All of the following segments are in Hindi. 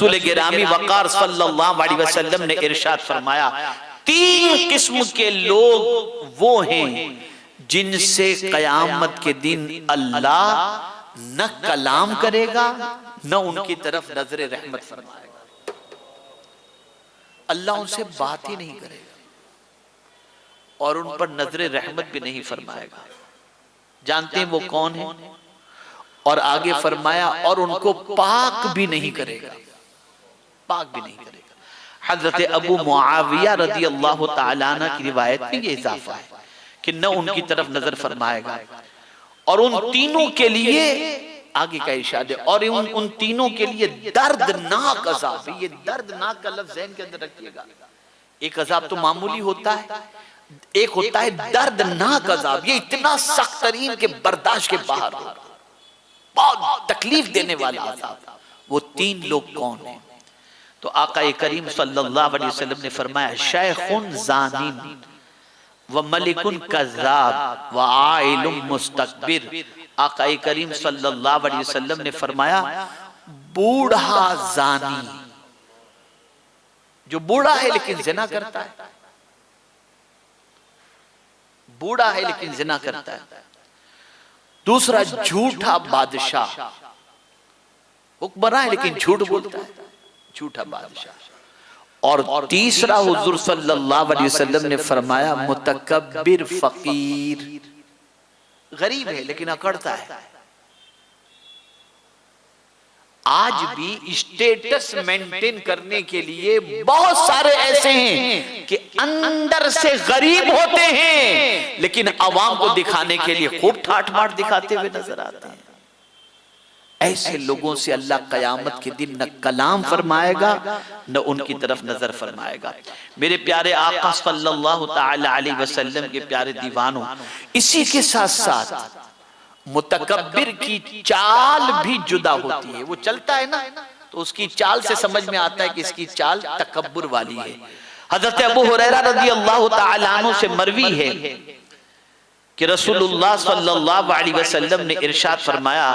रसूल गिरामी वक़ार सल्लल्लाहु अलैहि वसल्लम ने इरशाद फरमाया, 3 किस्म के लोग वो हैं जिनसे कयामत के दिन अल्लाह न कलाम करेगा न उनकी तरफ नजर रहमत फरमाएगा। अल्लाह उनसे बात ही नहीं करेगा और उन पर नजर रहमत भी नहीं फरमाएगा। जानते हैं वो कौन है? और आगे फरमाया और उनको पाक भी नहीं करेगा, पाक भी नहीं करेगा। हजरत अबू मुआविया रज़ी अल्लाह तआला अन्हु की रिवायत में ये इजाफा है कि न उनकी तरफ नजर फरमाएगा और उन तीनों के लिए आगे का इरशाद है और उन तीनों के लिए दर्दनाक अज़ाब है। ये दर्दनाक का लफ्ज़ ज़हन के अंदर रखिएगा। एक अज़ाब तो मामूली होता है, एक होता है दर्दनाक अज़ाब। ये इतना सख्त तरीन के बर्दाश्त के बाहर होगा, बहुत तकलीफ देने वाला अज़ाब। वो 3 लोग कौन हैं? तो आका करीम सल्लल्लाहु अलैहि वसल्लम ने फरमाया, शैखुन ज़ानिन व मलिकुन कज़्ज़ाब व आइलुम मुस्तकबिर। आका करीम सल्लल्लाहु अलैहि वसल्लम ने फरमाया, बूढ़ा ज़ानी, जो बूढ़ा है लेकिन ज़िना करता है, बूढ़ा है लेकिन ज़िना करता है। दूसरा झूठा बादशाह, हुक्मरान है लेकिन झूठ बोलता है, झूठा बादशाह। और तीसरा हुजूर सल्लल्लाहु अलैहि वसल्लम ने फरमाया, मुतकब्बिर फकीर, गरीब है लेकिन अकड़ता है। आज भी स्टेटस मेंटेन करने के लिए बहुत सारे ऐसे हैं कि अंदर से गरीब होते हैं लेकिन अवाम को दिखाने के लिए खूब ठाठ बाट दिखाते हुए नजर आते हैं। ऐसे लोगों से अल्लाह कयामत के दिन न कलाम फरमाएगा न उनकी तरफ नजर फरमाएगा। मेरे प्यारे आका सल्लल्लाहु तआला अलैहि वसल्लम के प्यारे दीवानों, इसी के साथ साथ मुतकब्बिर की चाल भी जुदा होती है। वो चलता है ना तो उसकी चाल से समझ में आता है कि इसकी चाल तकब्बुर वाली है। हजरत अबू हुरैरा रज़ी अल्लाह तआला अन्हु से मरवी है कि रसूलुल्लाह सल्लल्लाहु अलैहि वसल्लम ने इरशाद फरमाया,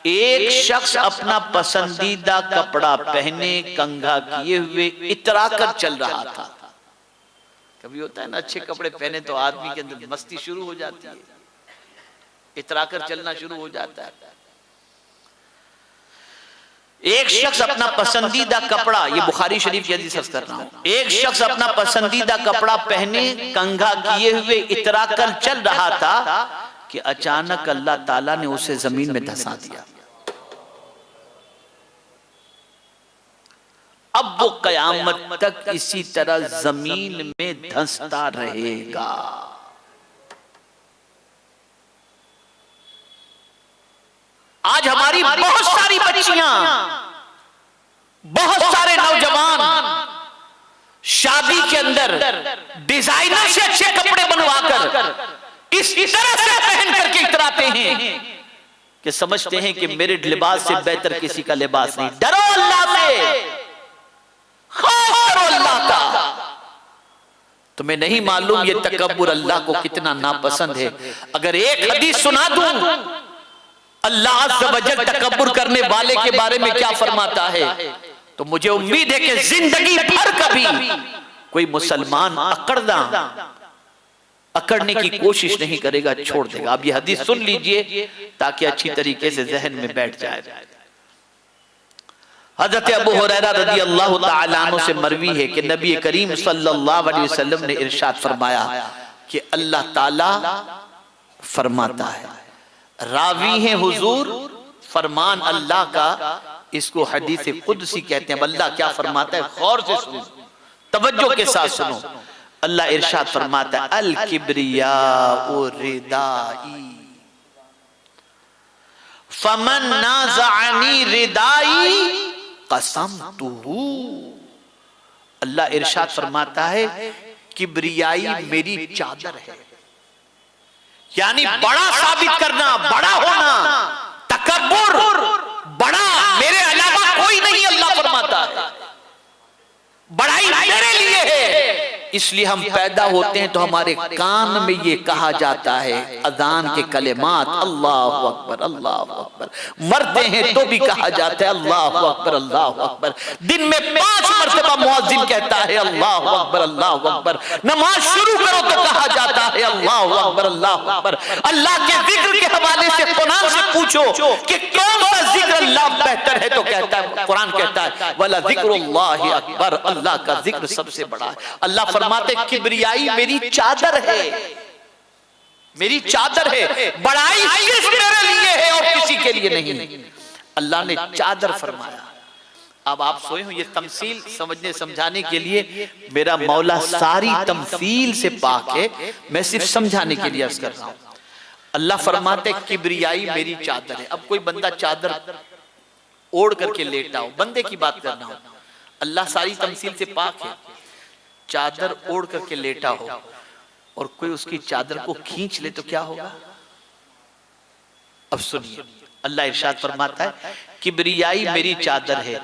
एक शख्स अपना पसंदीदा कपड़ा पहने कंघा किए हुए इतरा कर चल रहा था। कभी होता है ना, अच्छे कपड़े पहने तो आदमी के अंदर मस्ती शुरू हो जाती है, इतरा कर चलना शुरू हो जाता है। एक शख्स अपना पसंदीदा कपड़ा, ये बुखारी शरीफ की हदीस कर रहा हूं, एक शख्स अपना पसंदीदा कपड़ा पहने कंघा किए हुए इतरा कर चल रहा था कि अचानक अल्लाह ताला ने उसे जमीन में धंसा दिया। अब वो कयामत तक इसी तरह जमीन में धंसता रहेगा। आज हमारी बहुत सारी बच्चियां, बहुत सारे नौजवान शादी के अंदर डिजाइनर से अच्छे कपड़े बनवाकर इस तरह से पहन करके इतराते हैं कि समझते हैं कि मेरे लिबास से बेहतर किसी का लिबास नहीं। डरो अल्लाह से, खौफ करो अल्लाह का। तुम्हें नहीं मालूम ये तकब्बुर अल्लाह को कितना नापसंद है। अगर एक हदीस सुना दूं अल्लाह अज़्ज़ व जल तकब्बुर करने वाले के बारे में क्या फरमाता है, तो मुझे उम्मीद है कि जिंदगी भर कभी कोई मुसलमान अकड़ने की कोशिश नहीं करेगा, छोड़ देगा। अब ये हदीस सुन लीजिए ताकि अच्छी तरीके से जहन में बैठ जाए। हज़रत अबू हुरैरा रज़ी अल्लाह तआला अन्हु से मरवी है कि नबी करीम सल्लल्लाहु अलैहि वसल्लम ने इरशाद फरमाया कि अल्लाह ताला फरमाता है, रावी है हुजूर, फरमान अल्लाह का, इसको हदीस कुदसी कहते हैं। अल्लाह क्या फरमाता है, गौर से सुनो, तवज्जो के साथ सुनो। अल्लाह इरशाद फरमाता है, अल किब्रिया ओ रिदाई फमन नाज़अनी रिदाई कसमतुहु। अल्लाह इरशाद फरमाता है, किब्रियाई मेरी चादर है, यानी बड़ा साबित करना, बड़ा होना, तकब्बुर, बड़ा मेरे अलावा कोई नहीं। अल्लाह फरमाता है बड़ाई मेरे लिए है, इसलिए हम पैदा होते हैं तो हमारे कान में ये कहा जाता है अजान के कलेमात, अल्लाहु अकबर अल्लाहु अकबर। मरते हैं तो भी कहा जाता है अल्लाहु अकबर अल्लाहु अकबर। दिन में 5 मरतबा मुअज्जिन कहता है अल्लाहु अकबर अल्लाहु अकबर। नमाज शुरू करो तो कहा जाता है अल्लाहु अकबर अल्लाहु अकबर। अल्लाह के जिक्र के हवाले से कुरान से पूछो कि कौन सा जिक्र अल्लाह बेहतर है, तो कहता है, कुरान कहता है वला जिक्रुल्लाहि अकबर, अल्लाह का जिक्र सबसे बड़ा है। अल्लाह फरमाते किब्रियाई मेरी चादर है, मेरी चादर है, बड़ाई सिर्फ मेरे लिए है और किसी के लिए नहीं। अल्लाह ने चादर फरमाया। अब आप सोए हो, ये तमसील समझने समझाने के लिए मेरा मौला सारी तमसील से पाक है, मैं सिर्फ समझाने के लिए अर्ज कर रहा हूं। अल्लाह फरमाते किब्रियाई मेरी चादर है। अब कोई बंदा चादर ओढ़ करके लेटा हो, बंदे की बात करना हो, अल्लाह सारी तमसील से पाक है, चादर ओढ़ करके लेटा हो और कोई उसकी चादर को खींच ले तो क्या होगा? अब सुनिए, अल्लाह इरशाद फरमाता है किब्रियाई मेरी चादर है,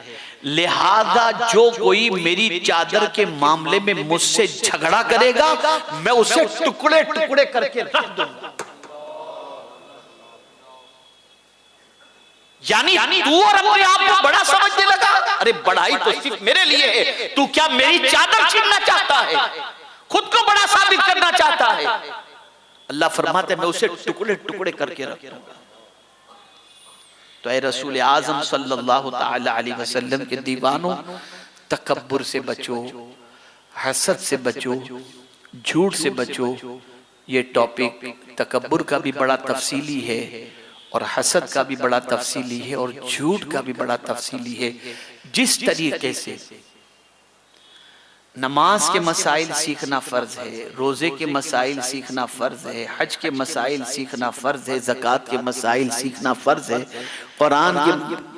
लिहाजा जो कोई मेरी चादर के मामले में मुझसे झगड़ा करेगा मैं उसे टुकड़े टुकड़े करके रख दूंगा। यानी तू और अपने आप को बड़ा समझने लगा? अरे बढ़ाई तो सिर्फ मेरे लिए है, तू क्या मेरी चादर छीनना चाहता है? खुद को बड़ा साबित करना चाहता है? अल्लाह फरमाते मैं उसे टुकड़े टुकड़े करके रखूंगा। तो ऐ रसूल आजम सल्लल्लाहु तआला अलैहि वसल्लम के दीवानों, तकब्बुर से बचो, हसद से बचो, झूठ से बचो। ये टॉपिक तकब्बुर का भी बड़ा तफसीली है और हसद का भी बड़ा तफसीली है और झूठ का भी बड़ा तफसीली है। जिस तरीके से नमाज के मसाइल सीखना फर्ज है, रोजे के मसाइल सीखना फर्ज है, हज के मसाइल सीखना फर्ज है, ज़कात के मसाइल सीखना फर्ज है, कुरान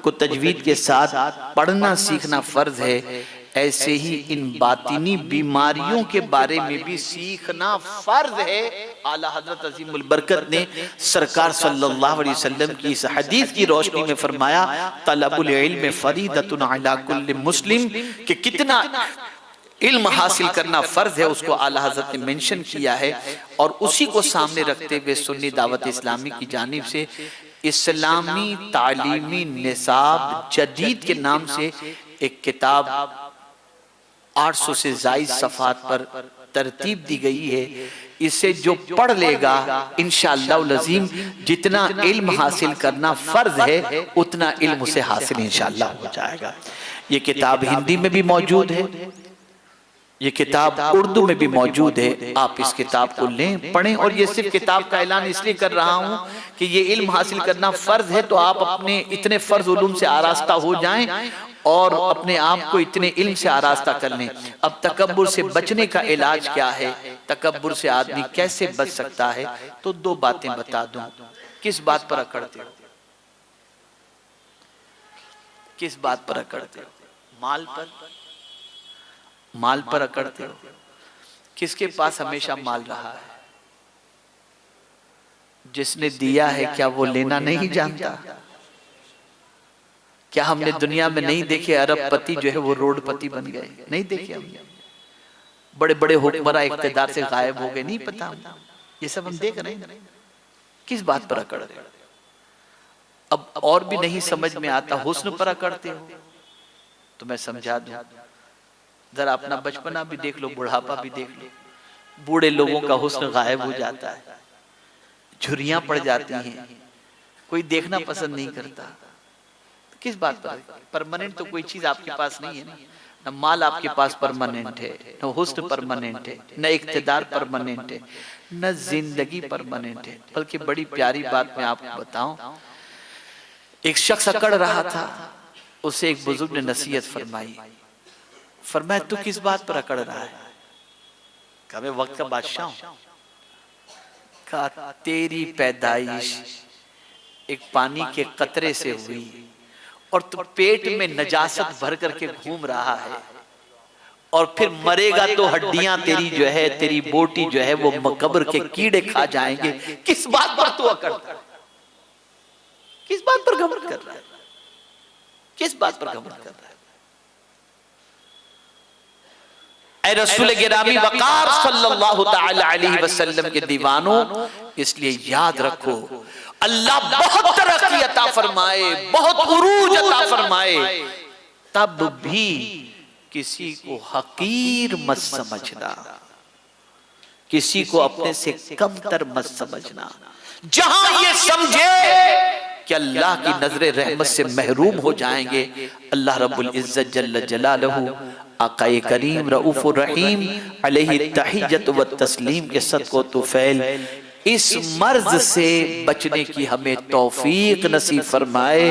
को तजवीद के साथ पढ़ना सीखना फर्ज है, ऐसे ही इन बातिनी बीमारियों के बारे में भी सीखना फर्ज है। आला हजरत अजीमुल बरकत ने सरकार सल्लल्लाहु अलैहि वसल्लम की इस हदीस की रोशनी में फरमाया तलबुल इल्म फरीदतुन अला कुल्लि मुस्लिम, कि कितना इल्म हासिल करना फर्ज है उसको आला हजरत ने मेंशन किया है। और उसी को सामने रखते हुए सुन्नी दावत इस्लामी की जानिब से इस्लामी तालीमी निसाब जदीद के नाम से एक किताब 800 से ज़ायद सफ़ात पर तरतीब दी गई है। इसे जो पढ़ लेगा इंशाअल्लाह लज़ीम जितना इल्म हासिल करना फर्ज है उतना इल्म उसे हासिल इंशाअल्लाह हो जाएगा। ये किताब हिंदी में भी मौजूद है, ये किताब उर्दू में भी मौजूद है। आप इस किताब को लें, पढ़ें। और ये सिर्फ किताब का ऐलान इसलिए कर रहा हूँ कि ये इल्म हासिल करना फर्ज है, तो आप अपने इतने फर्ज उलूम से आरास्ता हो जाएं और अपने आप को इतने इल्म से आरास्ता कर लें। अब तकब्बुर से बचने का इलाज क्या है, तकब्बुर से आदमी कैसे बच सकता है, तो 2 बातें बता दूं। किस बात पर अकड़ते हो? किस बात पर अकड़ते हो? माल पर? माल पर अकड़ते हो? किसके पास हमेशा माल रहा है? जिसने दिया है क्या वो लेना नहीं जानता? क्या हमने दुनिया में नहीं देखे अरबपति जो है वो रोडपति बन गए? नहीं देखे हमने। बड़े बड़े हुक्मरान इख्तिदार से गायब हो गए, नहीं पता। ये सब हम देख रहे हैं। किस बात पर अकड़ रहे? अब और भी नहीं समझ में आता, हुस्न पर अकड़ते हो। तो मैं समझा दूं, जरा अपना बचपना भी देख लो, बुढ़ापा भी देख लो। बूढ़े लोगों का हुस्न गायब हो जाता है, झुर्रियां पड़ जाती हैं, कोई देखना पसंद नहीं करता। किस बात पर? परमानेंट तो कोई चीज आपके पास नहीं है ना। न माल आपके पास परमानेंट है, न हुस्न परमानेंट है, न इख्तिदार परमानेंट है, न जिंदगी परमानेंट है। बल्कि बड़ी प्यारी बात मैं आपको बताऊं, एक शख्स अकड़ रहा था, उसे एक बुजुर्ग ने नसीहत फरमाई। फरमाया तू किस बात पर अकड़ रहा है? कहा मैं वक्त का बादशाह हूं। कहा तेरी पैदाइश एक पानी के कतरे से हुई और तू पेट में नजासत भर करके घूम रहा है, और फिर मरेगा तो हड्डियां तेरी जो है, तेरी बोटी जो है वो कब्र के कीड़े खा जाएंगे। किस बात पर तू अकड़ता है? किस बात पर घमंड कर रहा है? किस बात पर घमंड कर रहा है? ऐ रसूल गिरामी वकार सल्लल्लाहु तआला अलैहि वसल्लम के दीवानों, इसलिए याद रखो अल्लाह बहुत तरक्की अता फरमाए, बहुत उरूज अता फरमाए, तब भी किसी को हकीर मत समझना, किसी को अपने से कमतर मत समझना। जहां ये समझे कि अल्लाह की नजरे रहमत से महरूम हो जाएंगे, अल्लाह रब्बुल इज्जत जल्ल जलालहू आकाए करीम रऊफुर रहीम अलैहि तहियत व तस्लीम के सदको तुफैल इस मर्ज से बचने की हमें तौफीक नसीब फरमाए।